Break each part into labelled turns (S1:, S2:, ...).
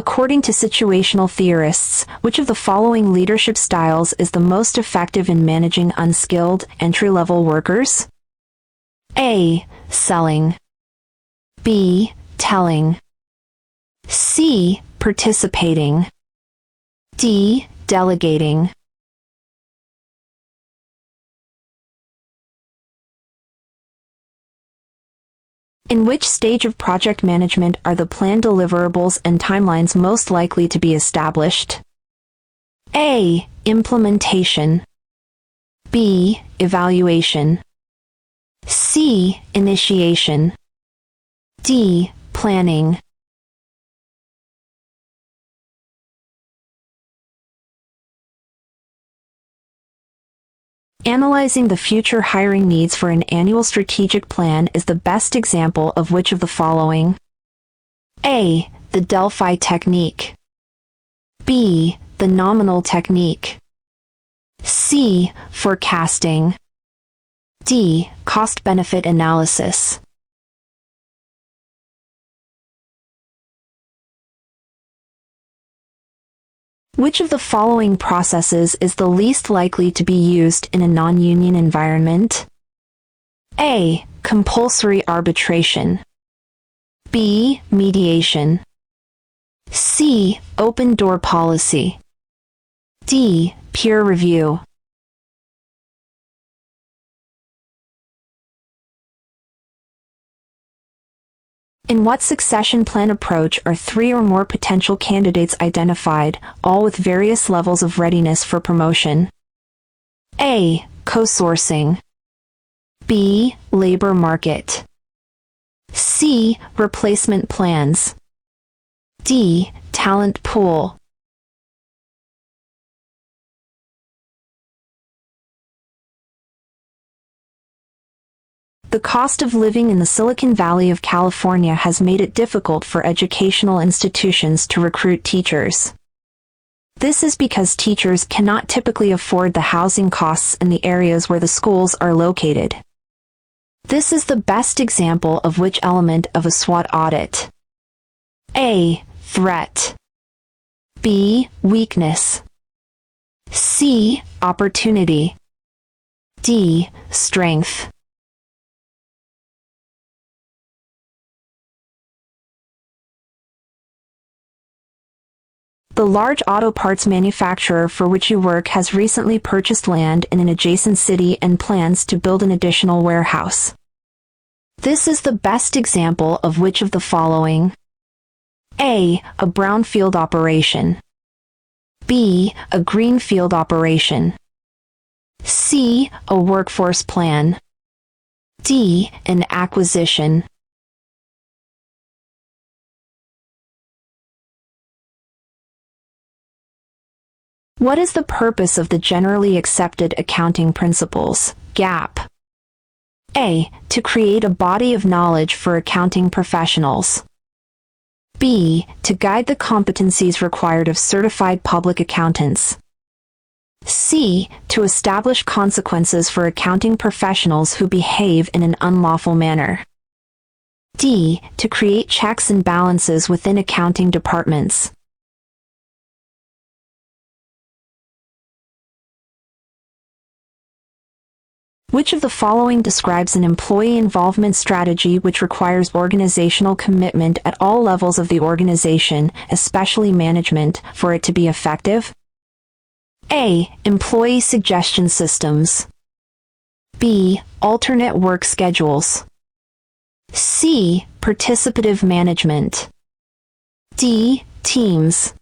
S1: According to situational theorists, which of the following leadership styles is the most effective in managing unskilled, entry-level workers? A. Selling. B. Telling. C. Participating. D. Delegating. In which stage of project management are the planned deliverables and timelines most likely to be established? A. Implementation. B. Evaluation. C. Initiation. D. Planning. Analyzing the future hiring needs for an annual strategic plan is the best example of which of the following? A. The Delphi technique. B. The nominal technique. C. Forecasting. D. Cost-benefit analysis. Which of the following processes is the least likely to be used in a non-union environment? A. Compulsory arbitration. B. Mediation. C. Open door policy. D. Peer review. In what succession plan approach are 3 or more potential candidates identified, all with various levels of readiness for promotion? A. Co-sourcing. B. Labor market. C. Replacement plans. D. Talent pool. The cost of living in the Silicon Valley of California has made it difficult for educational institutions to recruit teachers. This is because teachers cannot typically afford the housing costs in the areas where the schools are located. This is the best example of which element of a SWOT audit? A. Threat. B. Weakness. C. Opportunity. D. Strength. The large auto parts manufacturer for which you work has recently purchased land in an adjacent city and plans to build an additional warehouse. This is the best example of which of the following? A. A brownfield operation. B. A greenfield operation. C. A workforce plan. D. An acquisition. What is the purpose of the generally accepted accounting principles, GAAP? A. To create a body of knowledge for accounting professionals. B. To guide the competencies required of certified public accountants. C. To establish consequences for accounting professionals who behave in an unlawful manner. D. To create checks and balances within accounting departments. Which of the following describes an employee involvement strategy which requires organizational commitment at all levels of the organization, especially management, for it to be effective? A. Employee suggestion systems. B. Alternate work schedules. C. Participative management. D. Teams.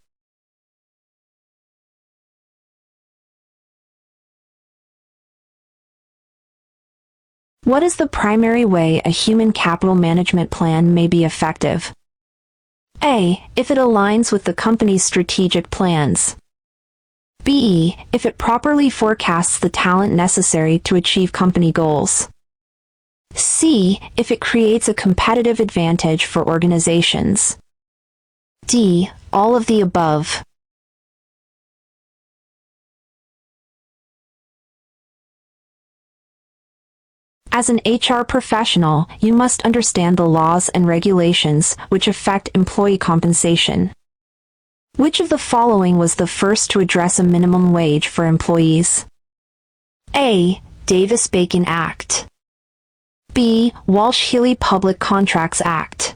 S1: What is the primary way a human capital management plan may be effective? A. If it aligns with the company's strategic plans. B. If it properly forecasts the talent necessary to achieve company goals. C. If it creates a competitive advantage for organizations. D. All of the above. As an HR professional, you must understand the laws and regulations which affect employee compensation. Which of the following was the first to address a minimum wage for employees? A. Davis-Bacon Act. B. Walsh-Healey Public Contracts Act.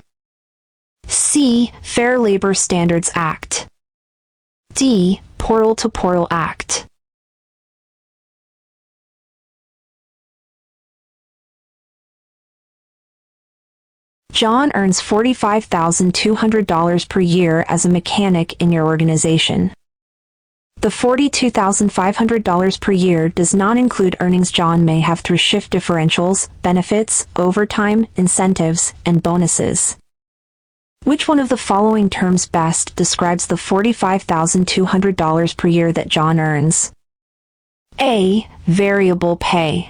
S1: C. Fair Labor Standards Act. D. Portal-to-Portal Act. John earns $45,200 per year as a mechanic in your organization. The $42,500 per year does not include earnings John may have through shift differentials, benefits, overtime, incentives, and bonuses. Which one of the following terms best describes the $45,200 per year that John earns? A. Variable pay.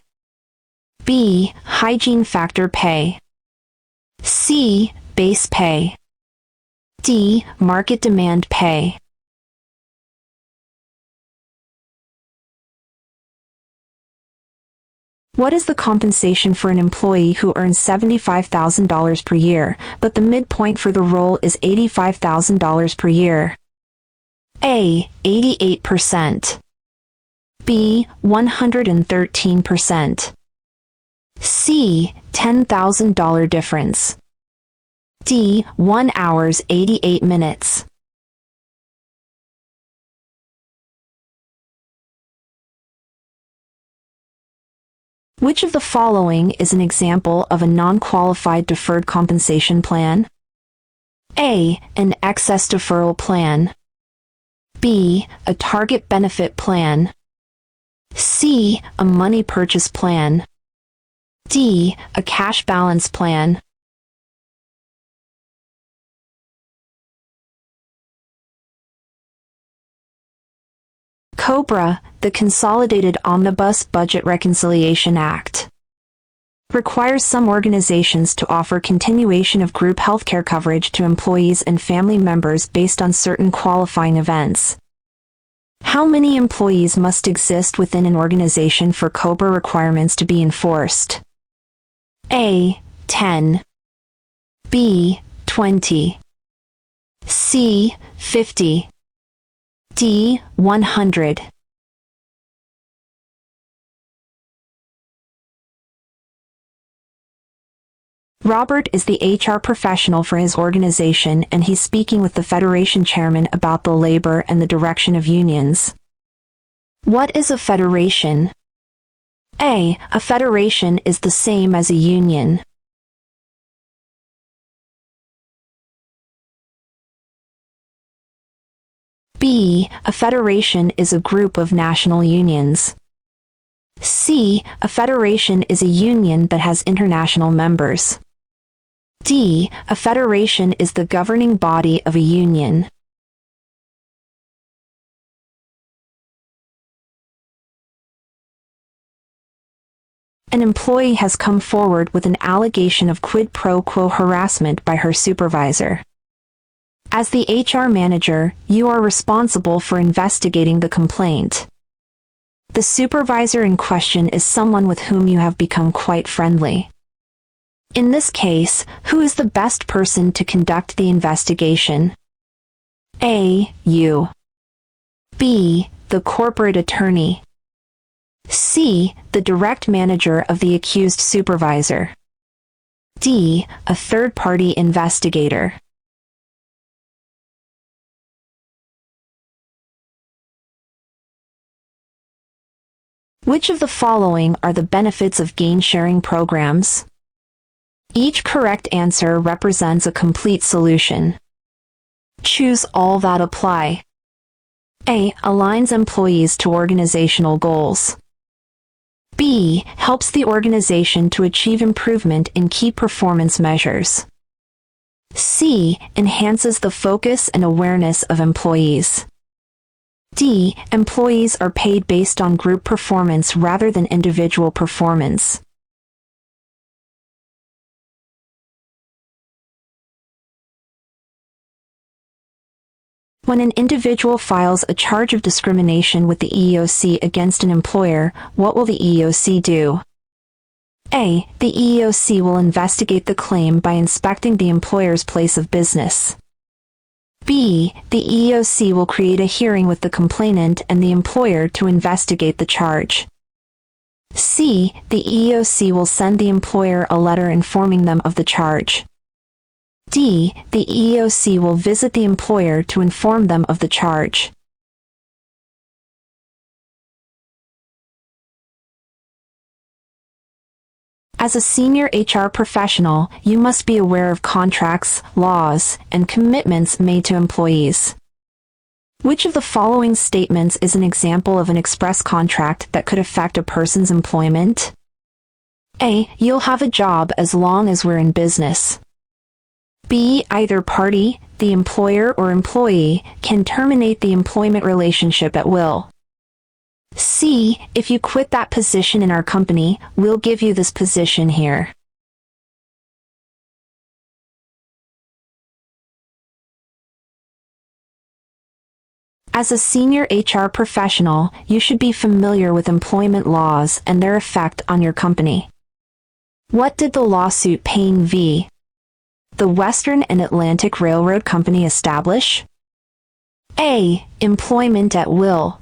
S1: B. Hygiene factor pay. C. Base pay. D. Market demand pay. What is the compensation for an employee who earns $75,000 per year, but the midpoint for the role is $85,000 per year? A. 88%. B. 113%. C. $10,000 difference. D. 1 hour 88 minutes. Which of the following is an example of a non-qualified deferred compensation plan? A. An excess deferral plan. B. A target benefit plan. C. A money purchase plan. D. A cash balance plan. COBRA, the Consolidated Omnibus Budget Reconciliation Act, requires some organizations to offer continuation of group healthcare coverage to employees and family members based on certain qualifying events. How many employees must exist within an organization for COBRA requirements to be enforced? A. 10. B. 20. C. 50. D. 100. Robert is the HR professional for his organization, and he's speaking with the Federation chairman about the labor and the direction of unions. What is a federation? A. A federation is the same as a union. B. A federation is a group of national unions. C. A federation is a union that has international members. D. A federation is the governing body of a union. An employee has come forward with an allegation of quid pro quo harassment by her supervisor. As the HR manager, you are responsible for investigating the complaint. The supervisor in question is someone with whom you have become quite friendly. In this case, who is the best person to conduct the investigation? A. You. B. The corporate attorney. C. The direct manager of the accused supervisor. D. A third-party investigator. Which of the following are the benefits of gain-sharing programs? Each correct answer represents a complete solution. Choose all that apply. A. Aligns employees to organizational goals. B. Helps the organization to achieve improvement in key performance measures. C. Enhances the focus and awareness of employees. D. Employees are paid based on group performance rather than individual performance. When an individual files a charge of discrimination with the EEOC against an employer, what will the EEOC do? A. The EEOC will investigate the claim by inspecting the employer's place of business. B. The EEOC will create a hearing with the complainant and the employer to investigate the charge. C. The EEOC will send the employer a letter informing them of the charge. D. The EEOC will visit the employer to inform them of the charge. As a senior HR professional, you must be aware of contracts, laws, and commitments made to employees. Which of the following statements is an example of an express contract that could affect a person's employment? A. You'll have a job as long as we're in business. B. Either party, the employer or employee, can terminate the employment relationship at will. C. If you quit that position in our company, we'll give you this position here. As a senior HR professional, you should be familiar with employment laws and their effect on your company. What did the lawsuit Payne v. the Western and Atlantic Railroad Company establish? A. Employment at will.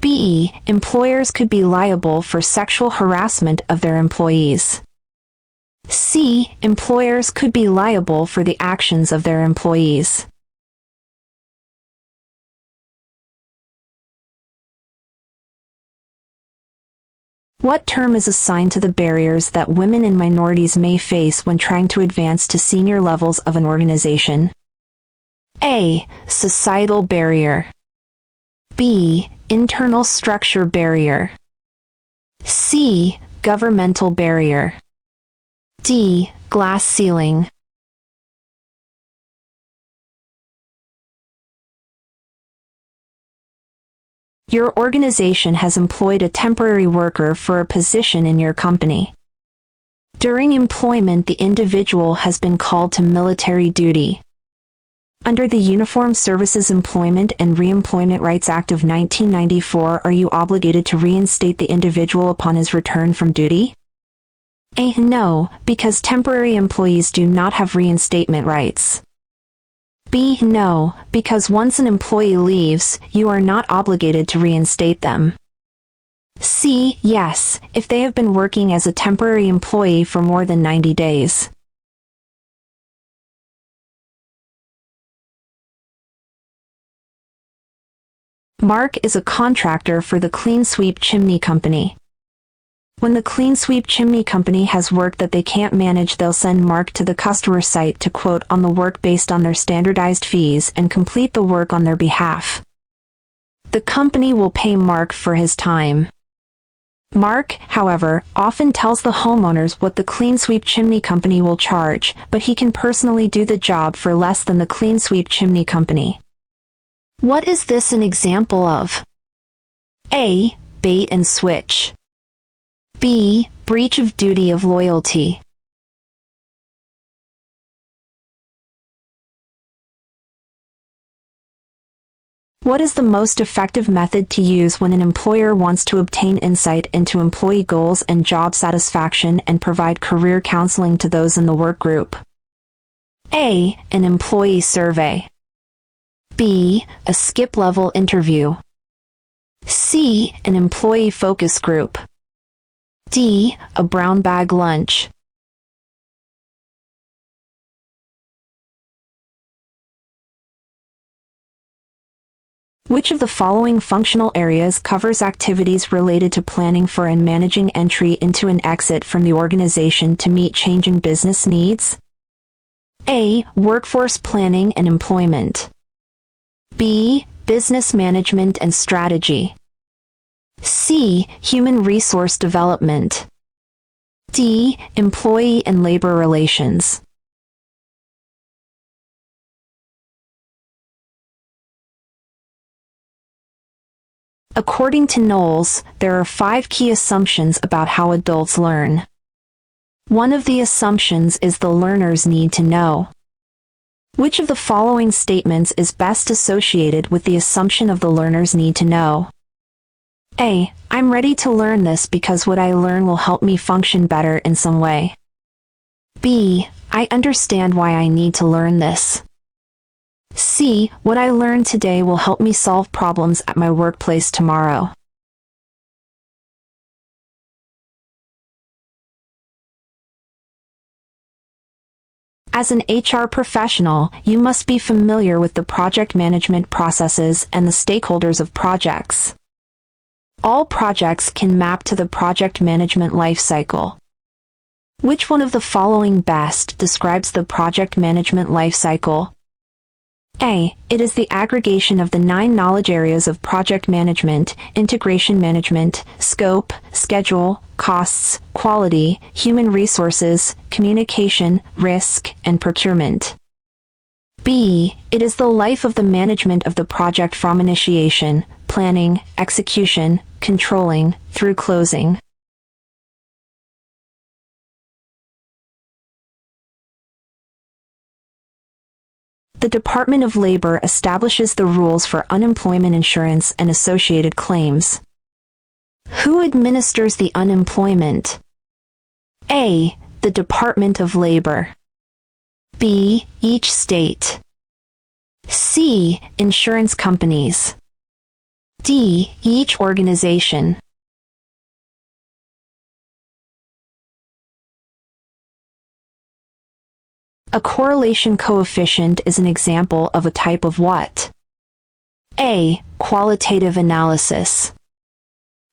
S1: B. Employers could be liable for sexual harassment of their employees. C. Employers could be liable for the actions of their employees. What term is assigned to the barriers that women and minorities may face when trying to advance to senior levels of an organization? A. Societal barrier. B. Internal structure barrier. C. Governmental barrier. D. Glass ceiling. Your organization has employed a temporary worker for a position in your company. During employment, the individual has been called to military duty. Under the Uniformed Services Employment and Reemployment Rights Act of 1994, are you obligated to reinstate the individual upon his return from duty? A. No, because temporary employees do not have reinstatement rights. B. No, because once an employee leaves, you are not obligated to reinstate them. C. Yes, if they have been working as a temporary employee for more than 90 days. Mark is a contractor for the Clean Sweep Chimney Company. When the Clean Sweep Chimney Company has work that they can't manage, they'll send Mark to the customer site to quote on the work based on their standardized fees and complete the work on their behalf. The company will pay Mark for his time. Mark, however, often tells the homeowners what the Clean Sweep Chimney Company will charge, but he can personally do the job for less than the Clean Sweep Chimney Company. What is this an example of? A. Bait and switch. B. Breach of duty of loyalty. What is the most effective method to use when an employer wants to obtain insight into employee goals and job satisfaction and provide career counseling to those in the work group? A. An employee survey. B. A skip-level interview. C. An employee focus group. D. A brown bag lunch. Which of the following functional areas covers activities related to planning for and managing entry into and exit from the organization to meet changing business needs? A. Workforce planning and employment. B. Business management and strategy. C. Human resource development. D. Employee and labor relations. According to Knowles, there are 5 key assumptions about how adults learn. One of the assumptions is the learner's need to know. Which of the following statements is best associated with the assumption of the learner's need to know? A. I'm ready to learn this because what I learn will help me function better in some way. B. I understand why I need to learn this. C. What I learned today will help me solve problems at my workplace tomorrow. As an HR professional, you must be familiar with the project management processes and the stakeholders of projects. All projects can map to the project management lifecycle. Which one of the following best describes the project management lifecycle? A. It is the aggregation of the 9 knowledge areas of project management: integration management, scope, schedule, costs, quality, human resources, communication, risk, and procurement. B. It is the life of the management of the project from initiation, planning, execution, controlling, through closing. The Department of Labor establishes the rules for unemployment insurance and associated claims. Who administers the unemployment? A. The Department of Labor. B. Each state. C. Insurance companies. D. Each organization. A correlation coefficient is an example of a type of what? A. Qualitative analysis.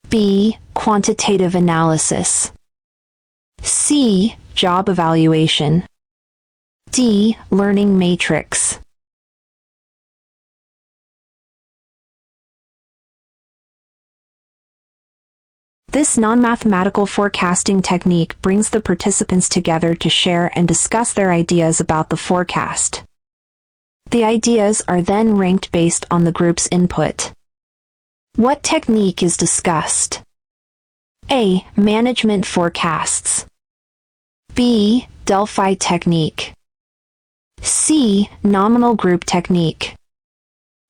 S1: B. Quantitative analysis. C. Job evaluation. D. Learning matrix. This non-mathematical forecasting technique brings the participants together to share and discuss their ideas about the forecast. The ideas are then ranked based on the group's input. What technique is discussed? A. Management forecasts. B. Delphi technique. C. Nominal group technique.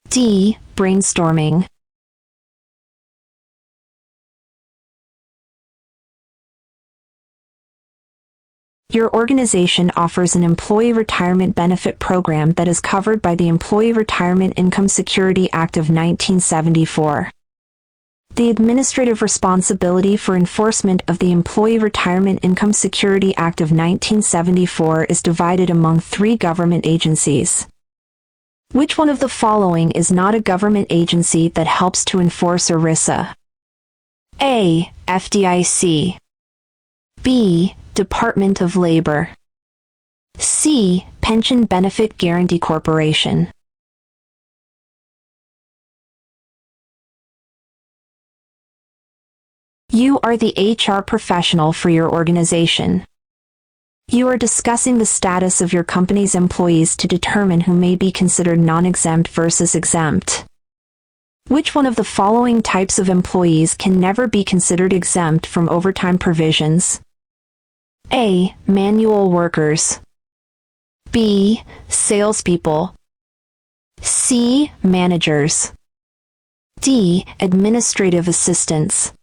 S1: D. Brainstorming. Your organization offers an employee retirement benefit program that is covered by the Employee Retirement Income Security Act of 1974. The administrative responsibility for enforcement of the Employee Retirement Income Security Act of 1974 is divided among 3 government agencies. Which one of the following is not a government agency that helps to enforce ERISA? A. FDIC. B. Department of Labor. C. Pension Benefit Guaranty Corporation. You are the HR professional for your organization. You are discussing the status of your company's employees to determine who may be considered non-exempt versus exempt. Which one of the following types of employees can never be considered exempt from overtime provisions? A. Manual workers. B. Salespeople. C. Managers. D. Administrative assistants.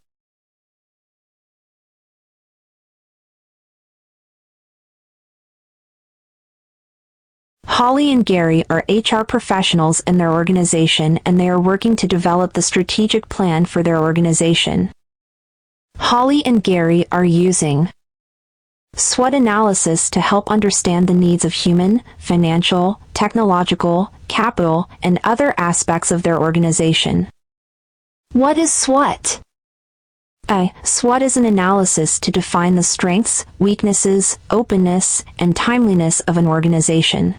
S1: Holly and Gary are HR professionals in their organization, and they are working to develop the strategic plan for their organization. Holly and Gary are using SWOT analysis to help understand the needs of human, financial, technological, capital, and other aspects of their organization. What is SWOT? A. SWOT is an analysis to define the strengths, weaknesses, openness, and timeliness of an organization.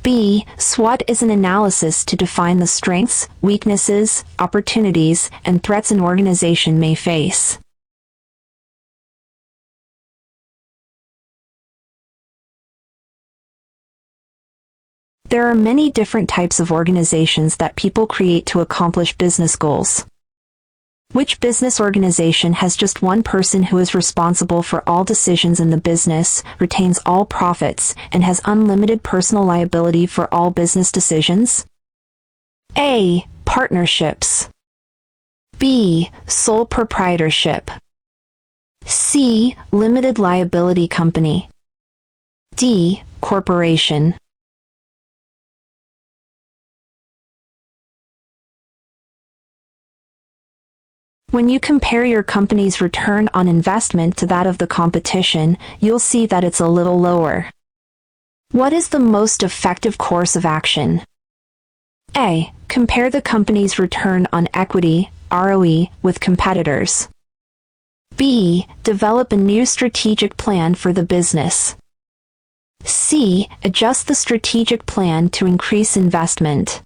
S1: B. SWOT is an analysis to define the strengths, weaknesses, opportunities, and threats an organization may face. There are many different types of organizations that people create to accomplish business goals. Which business organization has just one person who is responsible for all decisions in the business, retains all profits, and has unlimited personal liability for all business decisions? A. Partnerships. B. Sole proprietorship. C. Limited liability company. D. Corporation. When you compare your company's return on investment to that of the competition, you'll see that it's a little lower. What is the most effective course of action? A. Compare the company's return on equity, ROE, with competitors. B. Develop a new strategic plan for the business. C. Adjust the strategic plan to increase investment.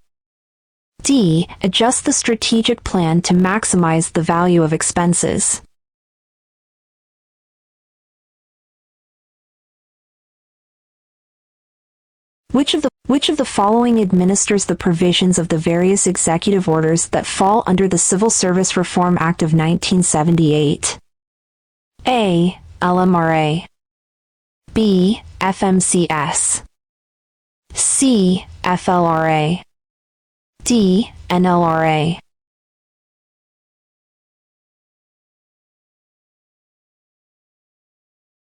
S1: D. Adjust the strategic plan to maximize the value of expenses. Which of the following administers the provisions of the various executive orders that fall under the Civil Service Reform Act of 1978? A. LMRA. B. FMCS. C. FLRA. D. NLRA.